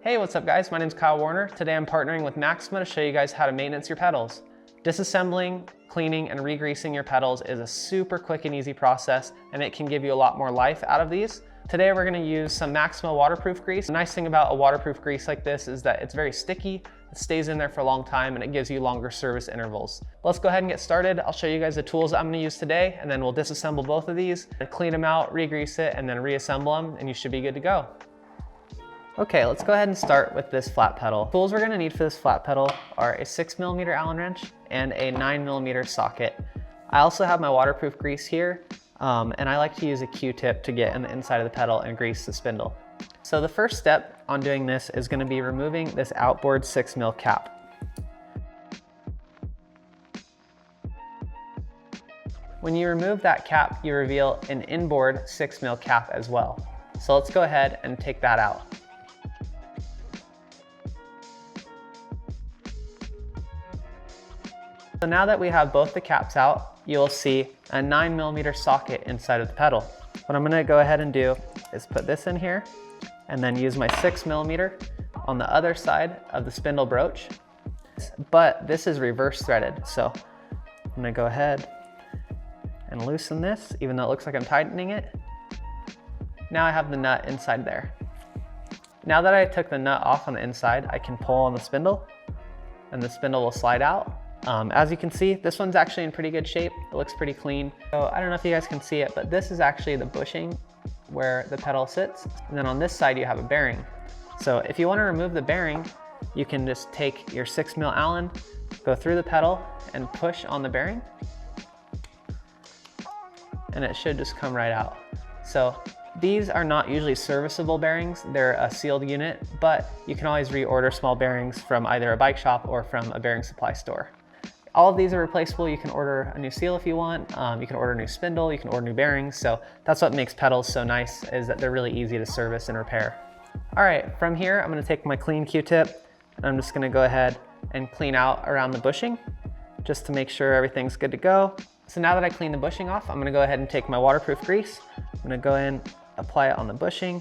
Hey, what's up guys? My name is Kyle Warner. Today I'm partnering with Maxima to show you guys how to maintenance your pedals. Disassembling, cleaning, and re-greasing your pedals is a super quick and easy process, and it can give you a lot more life out of these. Today we're gonna use some Maxima waterproof grease. The nice thing about a waterproof grease like this is that it's very sticky, it stays in there for a long time, and it gives you longer service intervals. Let's go ahead and get started. I'll show you guys the tools I'm gonna use today, and then we'll disassemble both of these, clean them out, re-grease it, and then reassemble them, and you should be good to go. Okay, let's go ahead and start with this flat pedal. Tools we're gonna need for this flat pedal are a 6mm Allen wrench and a 9mm socket. I also have my waterproof grease here, and I like to use a Q-tip to get in the inside of the pedal and grease the spindle. So the first step on doing this is gonna be removing this outboard 6mm cap. When you remove that cap, you reveal an inboard 6mm cap as well. So let's go ahead and take that out. So now that we have both the caps out, you'll see a 9mm socket inside of the pedal. What I'm gonna go ahead and do is put this in here and then use my 6mm on the other side of the spindle broach. But this is reverse threaded, so I'm gonna go ahead and loosen this, even though it looks like I'm tightening it. Now I have the nut inside there. Now that I took the nut off on the inside, I can pull on the spindle and the spindle will slide out. As you can see, this one's actually in pretty good shape. It looks pretty clean. So I don't know if you guys can see it, but this is actually the bushing where the pedal sits. And then on this side, you have a bearing. So if you want to remove the bearing, you can just take your 6mm Allen, go through the pedal and push on the bearing. And it should just come right out. So these are not usually serviceable bearings. They're a sealed unit, but you can always reorder small bearings from either a bike shop or from a bearing supply store. All of these are replaceable. You can order a new seal if you want. You can order a new spindle, you can order new bearings. So that's what makes pedals so nice, is that they're really easy to service and repair. All right, from here, I'm gonna take my clean Q-tip and I'm just gonna go ahead and clean out around the bushing just to make sure everything's good to go. So now that I clean the bushing off, I'm gonna go ahead and take my waterproof grease. I'm gonna go in, apply it on the bushing,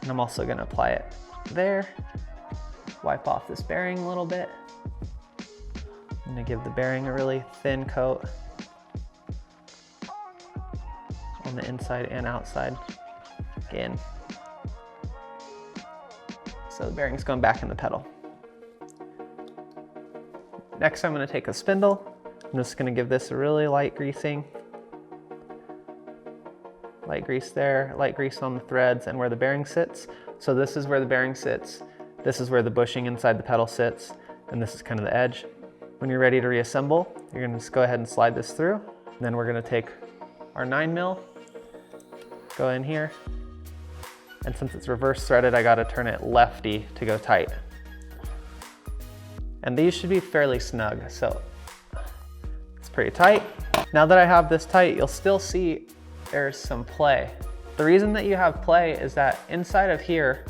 and I'm also gonna apply it there. Wipe off this bearing a little bit. I'm gonna give the bearing a really thin coat on the inside and outside again. So the bearing's going back in the pedal. Next, I'm gonna take a spindle. I'm just gonna give this a really light greasing. Light grease there, light grease on the threads and where the bearing sits. So this is where the bearing sits. This is where the bushing inside the pedal sits. And this is kind of the edge. When you're ready to reassemble, you're gonna just go ahead and slide this through. And then we're gonna take our 9mm, go in here. And since it's reverse threaded, I gotta turn it lefty to go tight. And these should be fairly snug, so it's pretty tight. Now that I have this tight, you'll still see there's some play. The reason that you have play is that inside of here,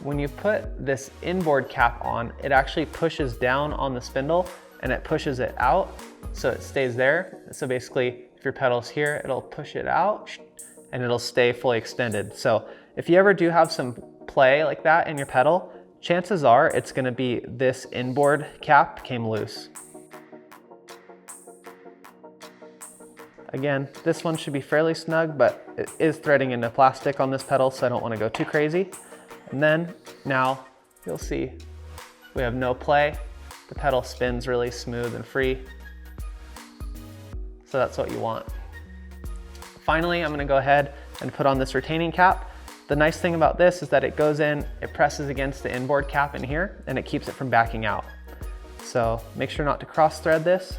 when you put this inboard cap on, it actually pushes down on the spindle and it pushes it out so it stays there. So basically, if your pedal's here, it'll push it out and it'll stay fully extended. So if you ever do have some play like that in your pedal, chances are it's gonna be this inboard cap came loose. Again, this one should be fairly snug, but it is threading into plastic on this pedal, so I don't want to go too crazy. And then now you'll see we have no play. The pedal spins really smooth and free. So that's what you want. Finally, I'm gonna go ahead and put on this retaining cap. The nice thing about this is that it goes in, it presses against the inboard cap in here, and it keeps it from backing out. So make sure not to cross thread this.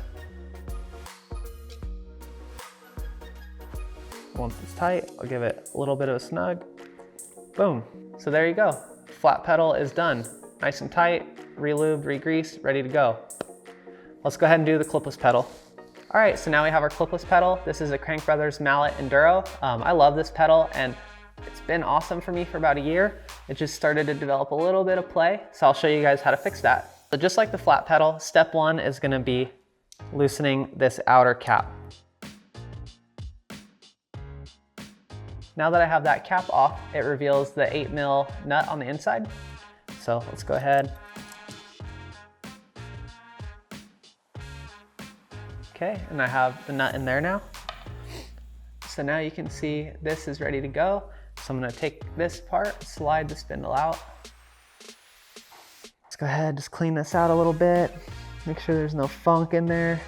Once it's tight, I'll give it a little bit of a snug. Boom. So there you go. Flat pedal is done. Nice and tight, re-lubed, re-greased, ready to go. Let's go ahead and do the clipless pedal. All right, so now we have our clipless pedal. This is a Crank Brothers Mallet Enduro. I love this pedal and it's been awesome for me for about a year. It just started to develop a little bit of play, so I'll show you guys how to fix that. So just like the flat pedal, step one is gonna be loosening this outer cap. Now that I have that cap off, it reveals the 8mm nut on the inside. So let's go ahead. Okay, and I have the nut in there now. So now you can see this is ready to go. So I'm gonna take this part, slide the spindle out. Let's go ahead, just clean this out a little bit. Make sure there's no funk in there.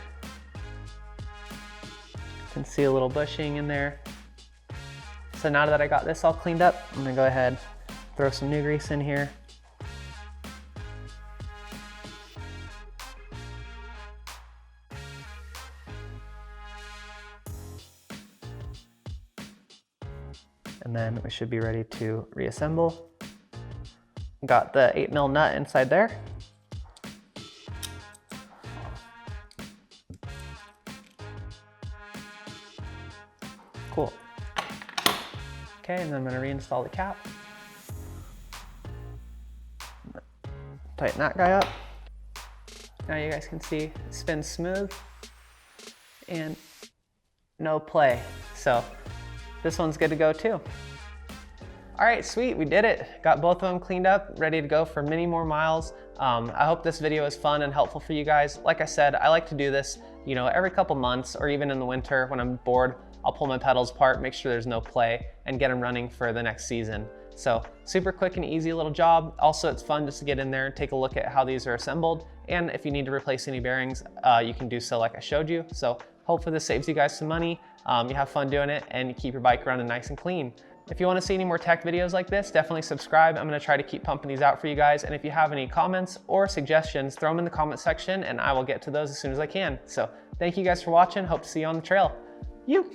You can see a little bushing in there. So now that I got this all cleaned up, I'm gonna go ahead, throw some new grease in here. And then we should be ready to reassemble. Got the 8mm nut inside there. Cool. Okay, and then I'm gonna reinstall the cap. Tighten that guy up. Now you guys can see it spins smooth and no play. So this one's good to go too. All right, sweet, we did it. Got both of them cleaned up, ready to go for many more miles. I hope this video is fun and helpful for you guys. Like I said, I like to do this, every couple months or even in the winter when I'm bored, I'll pull my pedals apart, make sure there's no play and get them running for the next season. So super quick and easy little job. Also, it's fun just to get in there and take a look at how these are assembled. And if you need to replace any bearings, you can do so like I showed you. So hopefully this saves you guys some money. You have fun doing it and you keep your bike running nice and clean. If you want to see any more tech videos like this, definitely subscribe. I'm going to try to keep pumping these out for you guys. And if you have any comments or suggestions, throw them in the comment section and I will get to those as soon as I can. So thank you guys for watching. Hope to see you on the trail. You.